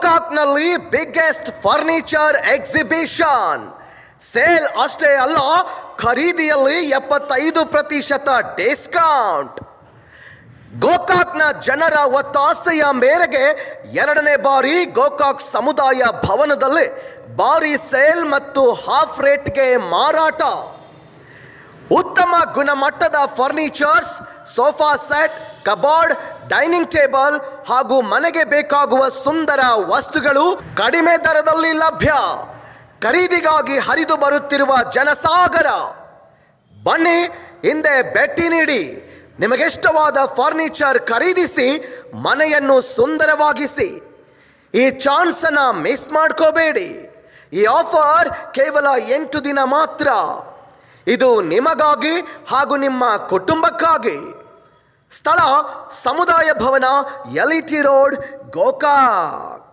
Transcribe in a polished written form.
ಗೋಕಾಕ್ನಲ್ಲಿ biggest furniture exhibition. Sale ಅಷ್ಟೇ ಅಲ್ಲ, ಖರೀದಿಯಲ್ಲಿ 75% ಡಿಸ್ಕೌಂಟ್. ಗೋಕಾಕ್ನ ಜನರ ಒತ್ತಾಸೆಯ ಮೇರೆಗೆ 2ನೇ ಬಾರಿ ಗೋಕಾಕ್ ಸಮುದಾಯ ಭವನದಲ್ಲಿ ಭಾರಿ ಸೇಲ್ ಮತ್ತು ಹಾಫ್ ರೇಟ್ಗೆ ಮಾರಾಟ. ಉತ್ತಮ ಗುಣಮಟ್ಟದ furnitures, sofa set, cupboard, dining table ಹಾಗೂ ಮನೆಗೆ ಬೇಕಾಗುವ ಸುಂದರ ವಸ್ತುಗಳು ಕಡಿಮೆ ದರದಲ್ಲಿ ಲಭ್ಯ. ಖರೀದಿಗಾಗಿ ಹರಿದು ಬರುತ್ತಿರುವ ಜನಸಾಗರ. ಬನ್ನಿ, ಹಿಂದೆ ಭೇಟಿ ನೀಡಿ ನಿಮಗಿಷ್ಟವಾದ ಫರ್ನಿಚರ್ ಖರೀದಿಸಿ ಮನೆಯನ್ನು ಸುಂದರವಾಗಿಸಿ. ಈ ಚಾನ್ಸ್ ಅನ್ನ ಮಿಸ್ ಮಾಡ್ಕೋಬೇಡಿ. ಈ ಆಫರ್ ಕೇವಲ 8 ದಿನ ಮಾತ್ರ. ಇದು ನಿಮಗಾಗಿ ಹಾಗೂ ನಿಮ್ಮ ಕುಟುಂಬಕ್ಕಾಗಿ. ಸ್ಥಳ ಸಮುದಾಯ ಭವನ, LET ರೋಡ್, ಗೋಕಾಕ್.